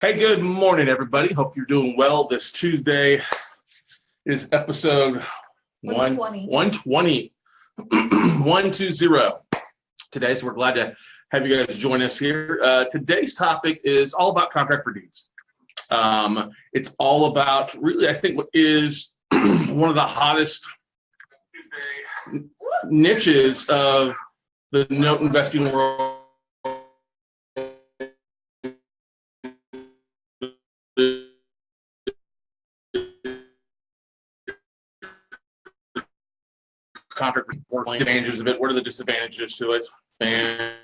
Hey, good morning, everybody. Hope you're doing well this Tuesday. It is episode 120. 120. Today, so we're glad to have you guys join us here. Today's topic is all about contract for deeds. It's all about really, I think, what is one of the hottest niches of the note investing world. Contract advantages of it. What are the disadvantages to it? And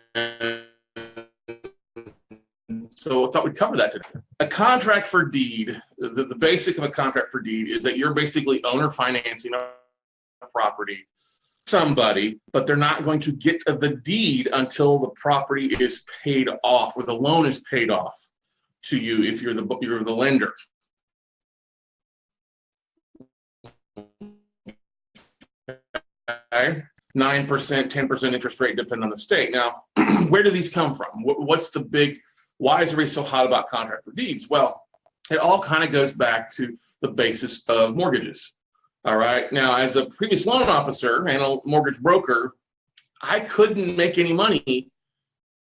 so I thought we'd cover that today. A contract for deed, the basic of a contract for deed is that you're basically owner financing a property somebody, but they're not going to get the deed until the property is paid off or the loan is paid off to you if you're the lender. Okay. 9%, 10% interest rate, depending on the state. Now, where do these come from? What's the big, why is everybody so hot about contract for deeds? Well, it all kind of goes back to the basis of mortgages. All right. Now, as a previous loan officer and a mortgage broker, I couldn't make any money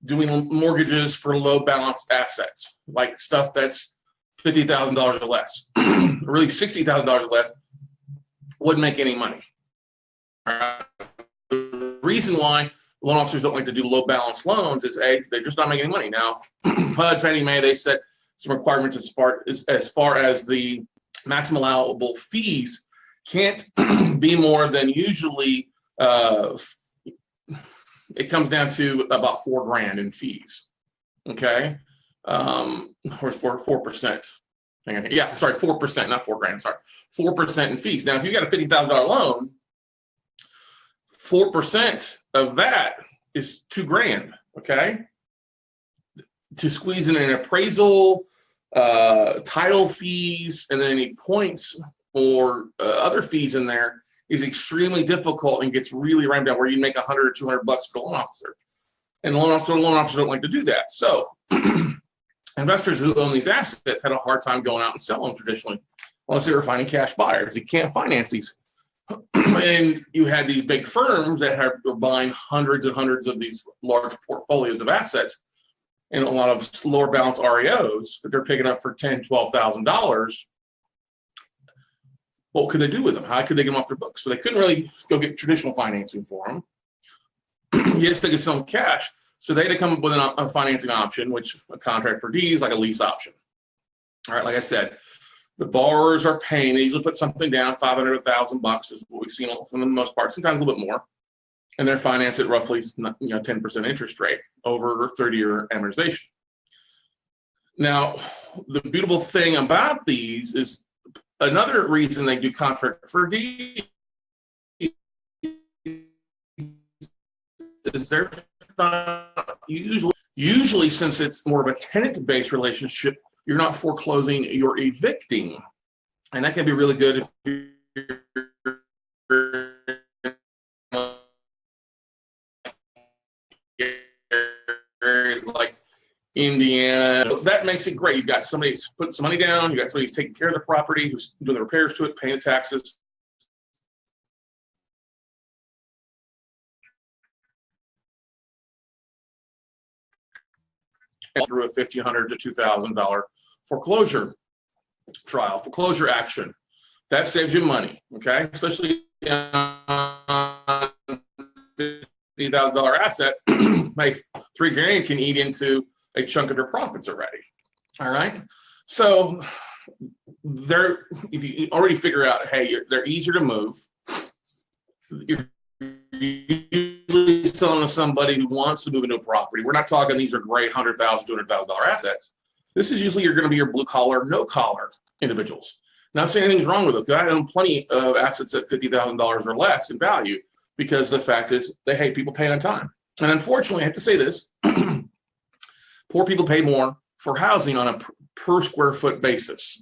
doing mortgages for low balance assets, like stuff that's $50,000 or less, really $60,000 or less, wouldn't make any money. The reason why loan officers don't like to do low balance loans is they're just not making any money. Now, HUD, Fannie Mae, they set some requirements as far as the maximum allowable fees can't be more than usually. It comes down to about $4,000 in fees. Okay, or 4%. Yeah, sorry, 4%, not $4,000. Sorry, 4% in fees. Now, if you got a $50,000 loan, 4% of that is $2,000. Okay, to squeeze in an appraisal, title fees, and then any points or other fees in there is extremely difficult and gets really ramped down where you make $100 or $200 for the loan officer, and loan officers don't like to do that. So, investors who own these assets had a hard time going out and selling them traditionally, unless they were finding cash buyers. You can't finance these. And you had these big firms that were buying hundreds and hundreds of these large portfolios of assets and a lot of lower balance REOs that they're picking up for $10,000, $12,000. What could they do with them? How could they get them off their books? So they couldn't really go get traditional financing for them. Yes, they could sell them cash. So they had to come up with a financing option, which a contract for deeds, like a lease option. All right, like I said, the borrowers are paying. They usually put something down, $500, $1,000 is what we've seen for the most part, sometimes a little bit more, and they're financed at roughly 10% interest rate over a 30-year amortization. Now, the beautiful thing about these is another reason they do contract for deed is they're not usually since it's more of a tenant-based relationship, you're not foreclosing, you're evicting. And that can be really good if areas like Indiana. That makes it great. You've got somebody who's putting some money down, you've got somebody who's taking care of the property, who's doing the repairs to it, paying the taxes. Through a $1,500 to $2,000 foreclosure foreclosure action. That saves you money, okay? Especially on $50,000 asset, like $3,000 can eat into a chunk of your profits already. All right. So if you already figure out, hey, they're easier to move. You're usually selling to somebody who wants to move into a property. We're not talking these are great $100,000, $200,000 assets. This is usually going to be your blue collar, no collar individuals. Not saying anything's wrong with it. I own plenty of assets at $50,000 or less in value because the fact is people pay on time. And unfortunately, I have to say this, poor people pay more for housing on a per square foot basis.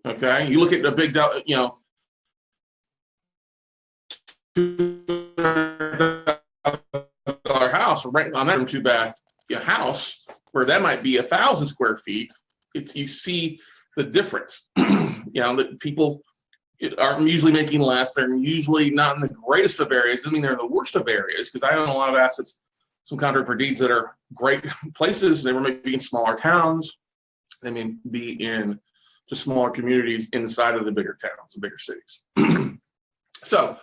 Okay, you look at a big, $200,000 house, or rent on that 2-bath house, where that might be 1,000 square feet, you see the difference. That people aren't usually making less. They're usually not in the greatest of areas. I mean, they're in the worst of areas, because I own a lot of assets, some contract for deeds that are great places. They may be in smaller towns. They may be in just smaller communities inside of the bigger towns, the bigger cities. So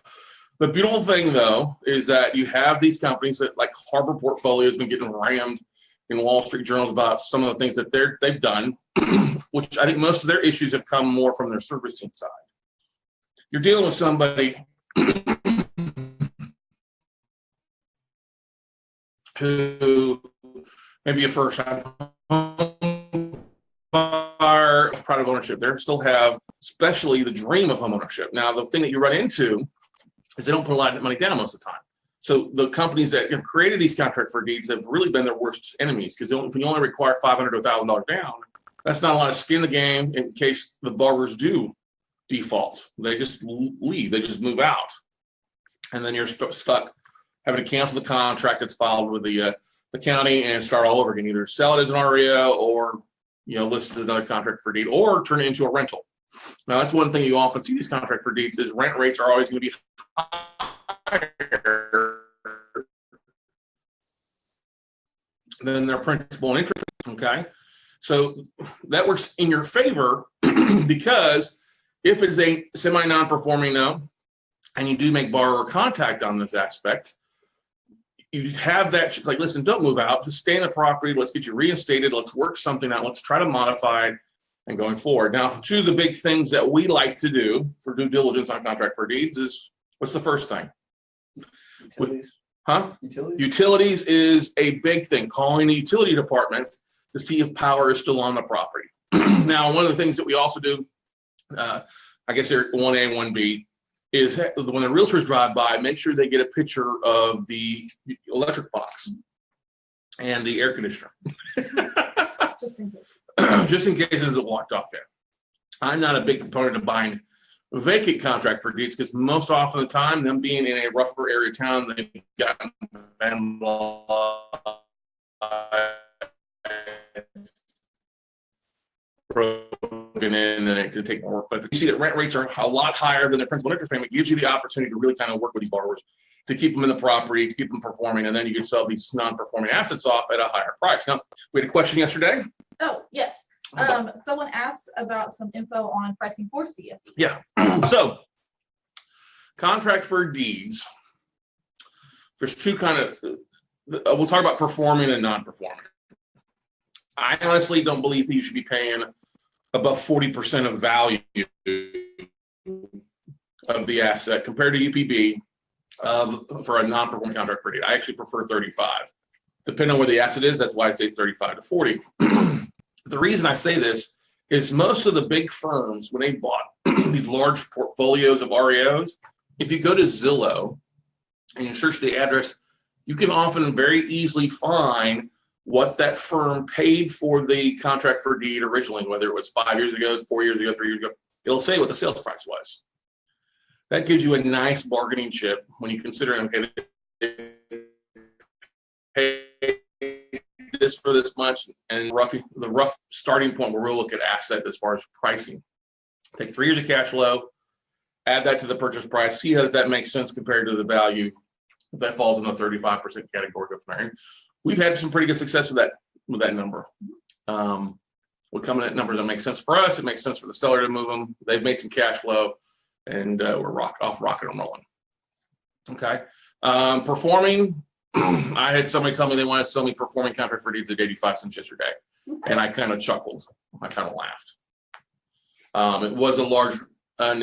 the beautiful thing, though, is that you have these companies that, like Harbor Portfolio, has been getting rammed in Wall Street journals about some of the things that they've done, which I think most of their issues have come more from their servicing side. You're dealing with somebody who may be a first-time home buyer, pride of ownership. They still have, especially, the dream of home ownership. Now, the thing that you run into is they don't put a lot of money down most of the time. So the companies that have created these contract for deeds have really been their worst enemies, because if you only require $500 to $1,000 down, that's not a lot of skin in the game in case the borrowers do default. They just leave. They just move out, and then you're stuck having to cancel the contract that's filed with the county and start all over again. Either sell it as an REO, or list it as another contract for deed, or turn it into a rental. Now, that's one thing you often see these contract for deeds is rent rates are always going to be higher than their principal and interest. Okay, so that works in your favor because if it's a semi-non-performing note and you do make borrower contact on this aspect, you have that, like, listen, don't move out, just stay in the property, let's get you reinstated, let's work something out, let's try to modify it and going forward. Now, two of the big things that we like to do for due diligence on contract for deeds is, what's the first thing? Utilities. Utilities is a big thing. Calling the utility departments to see if power is still on the property. Now, one of the things that we also do, I guess they're 1A and 1B, is when the realtors drive by, make sure they get a picture of the electric box and the air conditioner. Just in case. Just in case it isn't locked off yet. I'm not a big proponent of buying vacant contract for deeds, because most often the time, them being in a rougher area of town, they've gotten vandalized, broken in, and it can take more work. But if you see that rent rates are a lot higher than their principal interest payment, it gives you the opportunity to really kind of work with these borrowers to keep them in the property, to keep them performing, and then you can sell these non-performing assets off at a higher price. Now, we had a question yesterday. Oh, yes. Someone asked about some info on pricing for CFDs. Yeah. So, contract for deeds, there's two kind of, we'll talk about performing and non-performing. I honestly don't believe that you should be paying above 40% of value of the asset compared to UPB for a non-performing contract for deed. I actually prefer 35. Depending on where the asset is, that's why I say 35 to 40. The reason I say this is most of the big firms, when they bought these large portfolios of REOs, if you go to Zillow and you search the address, you can often very easily find what that firm paid for the contract for deed originally, whether it was 5 years ago, 4 years ago, 3 years ago. It'll say what the sales price was. That gives you a nice bargaining chip when you consider, okay, pay this for this much, and the rough starting point where we'll look at asset as far as pricing. Take 3 years of cash flow, add that to the purchase price, see how that makes sense compared to the value. If that falls in the 35% category, go from there. We've had some pretty good success with that number. We're coming at numbers that make sense for us. It makes sense for the seller to move them. They've made some cash flow, and we're rocket and rolling. Okay. Performing. I had somebody tell me they want to sell me performing contract for deeds at 85 cents yesterday, and I kind of chuckled. I kind of laughed. It was a large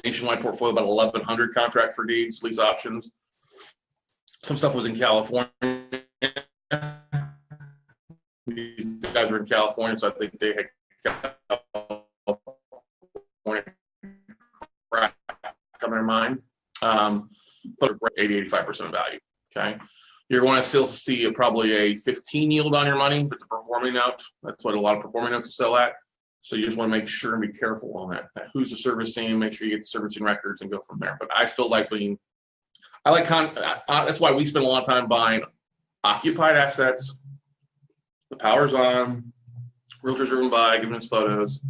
nationwide portfolio, about 1,100 contract for deeds, lease options. Some stuff was in California. These guys were in California, so I think they had California crap coming to mind. But 80-85% of value. Okay. You're going to still see probably a 15 yield on your money, but the performing note, that's what a lot of performing notes will sell at. So you just want to make sure and be careful on that. Who's the servicing? Make sure you get the servicing records and go from there. But I still like being, that's why we spend a lot of time buying occupied assets. The power's on, Realtors driven by, giving us photos,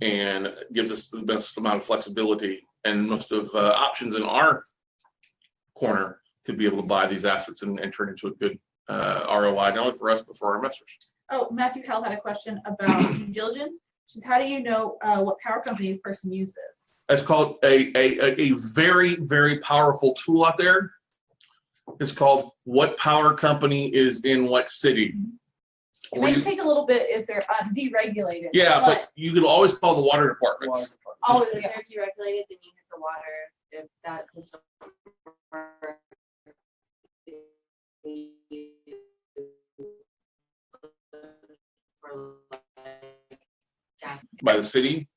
and gives us the best amount of flexibility and most of options in our corner to be able to buy these assets and turn into a good ROI, not only for us, but for our investors. Oh, Matthew Cal had a question about due diligence. She's, how do you know what power company a person uses? It's called a very, very powerful tool out there. It's called what power company is in what city. It may take a little bit if they're deregulated. Yeah, but you can always call the water departments. Always, If they're deregulated, then you hit the water. If that system By the city,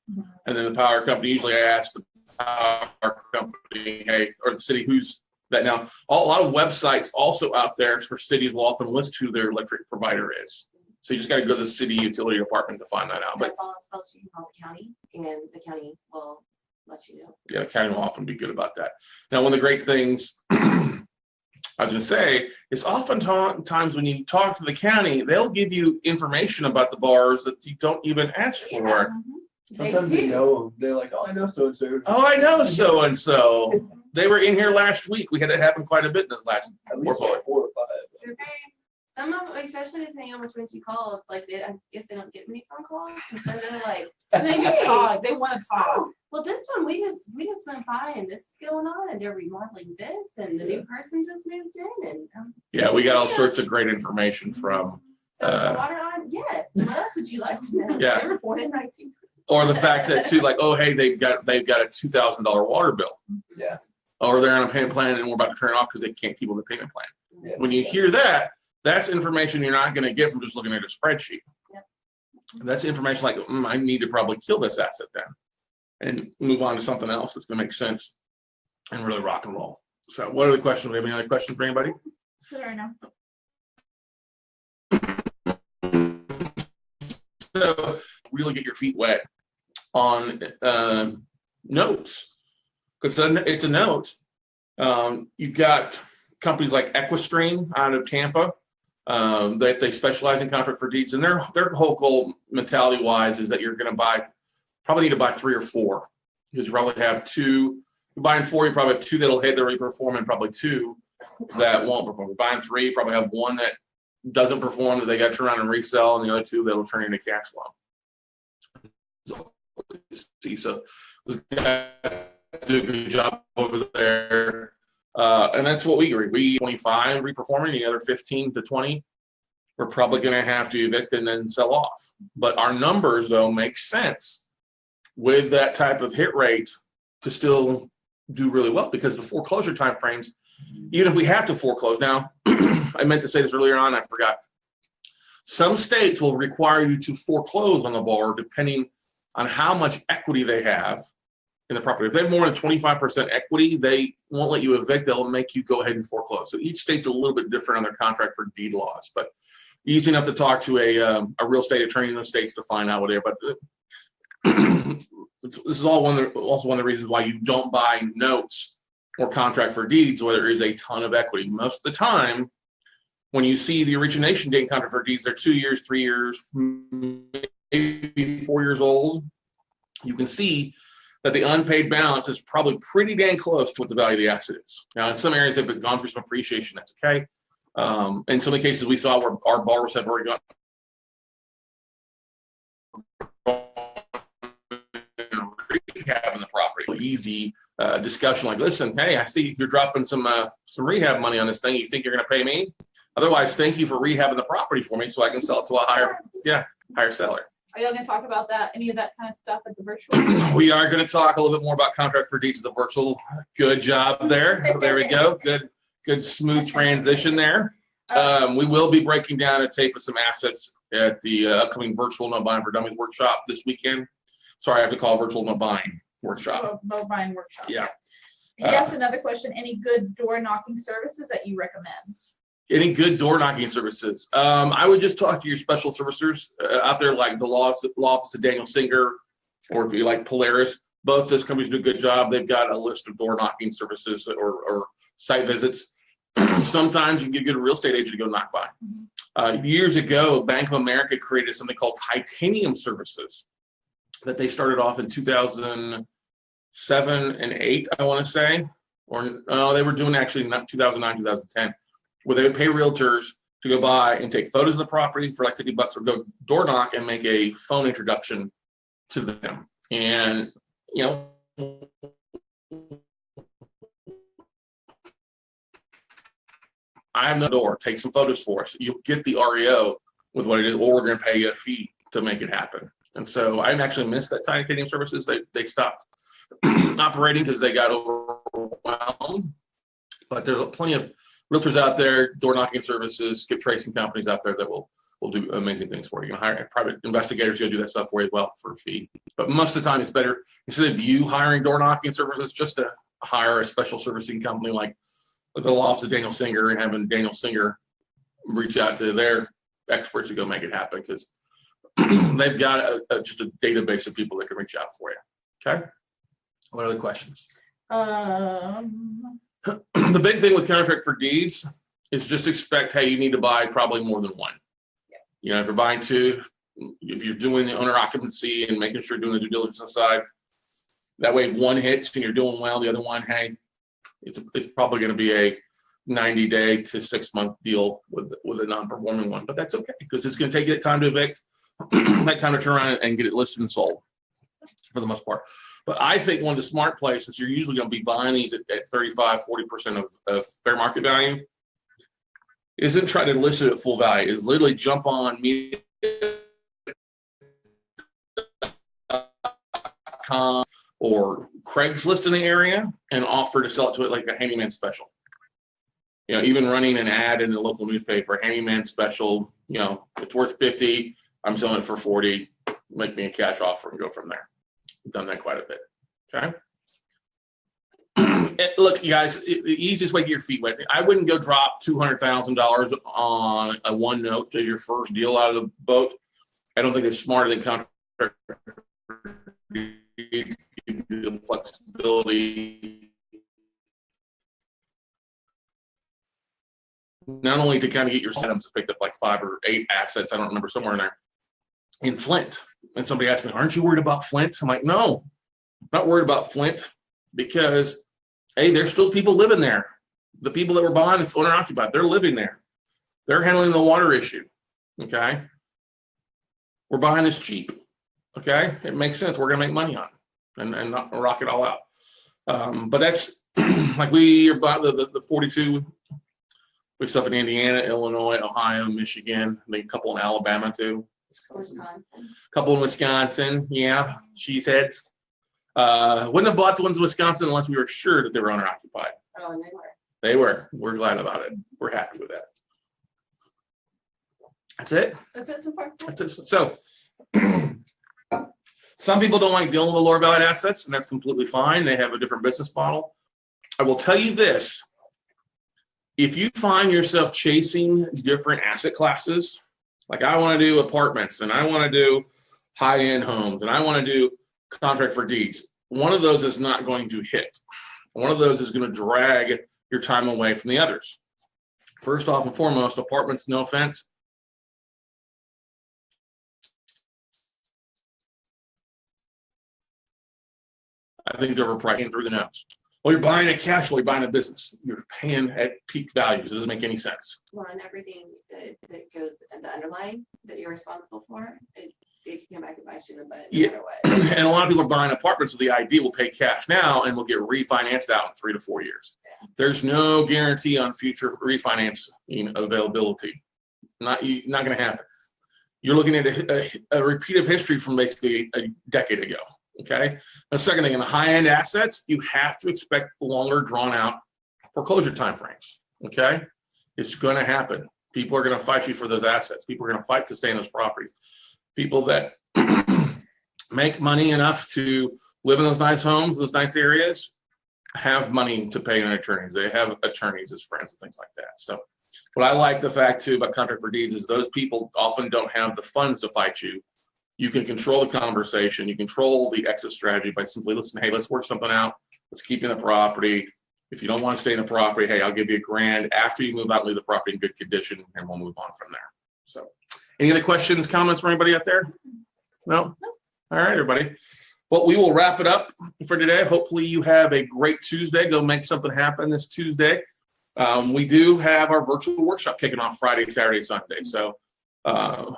and then the power company. Usually, I ask the power company, hey, or the city, who's that now. A lot of websites also out there for cities will often list who their electric provider is. So you just got to go to the city utility department to find that out. But that's all it's supposed to, you call the county, and the county will let you know. yeah, the county will often be good about that. Now, one of the great things I was going to say is oftentimes when you talk to the county, they'll give you information about the bars that you don't even ask for. Yeah. Sometimes they know them. They're like, oh, I know so-and-so. Oh, I know so-and-so. They were in here last week. We had it happen quite a bit in this last At least portfolio. like 4 or 5. Okay. Some of them, especially depending on which ones you call, it's like I guess they don't get many phone calls. And so they're like, And they just Hey. talk. They want to talk. well, this one we just went by and this is going on and they're remodeling this and the new person just moved in and Yeah, we got all sorts of great information from, so is the water on? Yes. What else would you like to know? Yeah. They were born in 19. or the fact that too, like, oh, hey, they've got a $2,000 water bill, Yeah. or they're on a payment plan and we're about to turn it off because they can't keep on the payment plan. Yeah. When you hear that, that's information you're not going to get from just looking at a spreadsheet. Yep. That's information like, I need to probably kill this asset then and move on to something else that's going to make sense and really rock and roll. So what are the questions? Do we have any other questions for anybody? Sure, no. So really get your feet wet on notes, because it's a note. You've got companies like Equistream out of Tampa that they specialize in contract for deeds, and their whole goal mentality wise is that you're going to probably need to buy 3 or 4, because you probably have 2. You're buying 4, you probably have 2 that'll hit, they'll really perform, and probably 2 that won't perform. You're buying 3, you probably have 1 that doesn't perform that they got to turn around and resell, and the other 2 that'll turn into cash flow. So those guys do a good job over there. And that's what we agree. We 25 reperforming, the other 15 to 20, we're probably going to have to evict and then sell off. But our numbers, though, make sense with that type of hit rate to still do really well, because the foreclosure timeframes, even if we have to foreclose now, I meant to say this earlier on, I forgot. Some states will require you to foreclose on the borrower depending on how much equity they have in the property. If they have more than 25% equity, they won't let you evict. They'll make you go ahead and foreclose. So each state's a little bit different on their contract for deed laws, but easy enough to talk to a real estate attorney in the states to find out what they're. But this is also one of the reasons why you don't buy notes or contract for deeds where there is a ton of equity. Most of the time, when you see the origination date in contract for deeds, they're 2 years, 3 years, maybe 4 years old. You can see that the unpaid balance is probably pretty dang close to what the value of the asset is. Now, in some areas, if it's gone through some appreciation, that's okay. In some of the cases we saw where our borrowers have already gone rehab in the property. Easy discussion like, listen, hey, I see you're dropping some rehab money on this thing. You think you're going to pay me? Otherwise, thank you for rehabbing the property for me so I can sell it to a higher seller. Are y'all going to talk about that, any of that kind of stuff at the virtual? We are going to talk a little bit more about contract for deeds at the virtual. Good job there. There we go. Good smooth transition there. We will be breaking down a tape of some assets at the upcoming virtual No Buying for Dummies workshop this weekend. Sorry, I have to call virtual No Buying workshop. No buying workshop. Yeah. He asked another question. Any good door knocking services that you recommend? Any good door knocking services? I would just talk to your special servicers out there, like the law office of Daniel Singer, or if you like Polaris. Both those companies do a good job. They've got a list of door knocking services or site visits. Sometimes you can get a good real estate agent to go knock by. Years ago, Bank of America created something called titanium services that they started off in 2007 and 8, I want to say, or they were doing actually not 2009, 2010, where they would pay realtors to go by and take photos of the property for like $50 or go door knock and make a phone introduction to them. And, you know, I have no door, take some photos for us. You'll get the REO with what it is, or we're going to pay you a fee to make it happen. And so I actually missed that titanium services. They stopped operating because they got overwhelmed. But there's plenty of realtors out there, door knocking services, skip tracing companies out there that will do amazing things for you. You can hire private investigators to do that stuff for you as well for a fee. But most of the time, it's better, instead of you hiring door knocking services, just to hire a special servicing company like the law office of Daniel Singer and having Daniel Singer reach out to their experts to go make it happen, because they've got just a database of people that can reach out for you. Okay. What other questions? The big thing with contract for deeds is just expect, hey, you need to buy probably more than one. Yeah. You know, if you're buying two, if you're doing the owner occupancy and making sure you're doing the due diligence inside, that way if one hits and you're doing well, the other one, hey, it's probably going to be a 90-day to 6-month deal with a non-performing one, but that's okay because it's going to take you that time to evict, that time to turn around and get it listed and sold for the most part. But I think one of the smart places, you're usually going to be buying these at 35, 40% of fair market value, isn't trying to list it at full value, is literally jump on me.com or Craigslist in the area and offer to sell it to it like a handyman special. You know, even running an ad in the local newspaper, handyman special, you know, it's worth 50, I'm selling it for 40, make me a cash offer and go from there. I've done that quite a bit, okay? Look, you guys, the easiest way to get your feet wet, I wouldn't go drop $200,000 on a one note as your first deal out of the boat. I don't think it's smarter than contract the flexibility, not only to kind of get your setups picked up like 5 or 8 assets, I don't remember, somewhere in there, in Flint. And somebody asked me, aren't you worried about Flint? I'm like, no, I'm not worried about Flint because, hey, there's still people living there. The people that were buying, it's owner occupied, they're living there. They're handling the water issue, okay? We're buying this cheap, okay? It makes sense. We're gonna make money on it and not rock it all out. But that's like we are about the 42. We have stuff in Indiana, Illinois, Ohio, Michigan, I think a couple in Alabama too. Wisconsin. A couple in Wisconsin, yeah, cheeseheads. Wouldn't have bought the ones in Wisconsin unless we were sure that they were owner occupied. Oh, and they were. They were. We're glad about it. We're happy with that. That's it. That's it so far. That's it. So some people don't like dealing with the lower valued assets, and that's completely fine. They have a different business model. I will tell you this. If you find yourself chasing different asset classes, like I want to do apartments and I want to do high-end homes and I want to do contract for deeds, one of those is not going to hit. One of those is going to drag your time away from the others. First off and foremost, apartments, no offense, I think they're overpriced through the nose. Well, you're buying a cash flow, you're buying a business. You're paying at peak values. It doesn't make any sense. Well, and everything that goes in the underlying that you're responsible for, it can come back and bite you in the butt no matter what. And a lot of people are buying apartments with the idea we'll pay cash now and we'll get refinanced out in 3 to 4 years. Yeah. There's no guarantee on future refinance availability. Not going to happen. You're looking at a repeat of history from basically a decade ago. Okay. The second thing, in the high-end assets, you have to expect longer, drawn-out foreclosure timeframes. Okay, it's going to happen. People are going to fight you for those assets. People are going to fight to stay in those properties. People that make money enough to live in those nice homes, those nice areas, have money to pay an attorney. They have attorneys as friends and things like that. So, what I like the fact too about contract for deeds is those people often don't have the funds to fight you. You can control the conversation. You control the exit strategy by simply listening. Hey, let's work something out. Let's keep in the property. If you don't want to stay in the property, hey, I'll give you $1,000 after you move out and leave the property in good condition, and we'll move on from there. So, any other questions, comments from anybody out there? No? All right, everybody. Well, we will wrap it up for today. Hopefully you have a great Tuesday. Go make something happen this Tuesday. We do have our virtual workshop kicking off Friday, Saturday, Sunday. So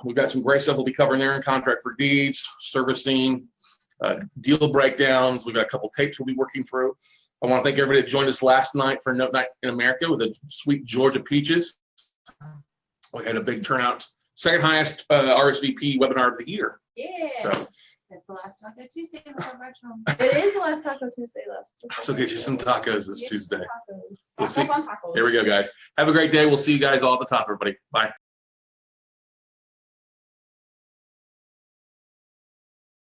we've got some great stuff we'll be covering there in contract for deeds, servicing, deal breakdowns. We've got a couple tapes we'll be working through. I want to thank everybody that joined us last night for Note Night in America with the sweet Georgia peaches. We had a big turnout, second highest RSVP webinar of the year. Yeah. So That's the last Taco Tuesday. It was so virtual. It is the last Taco Tuesday last. so get you some tacos this Tuesday. Tacos. We'll Stock see. up on tacos. Here we go, guys. Have a great day. We'll see you guys all at the top, everybody. Bye.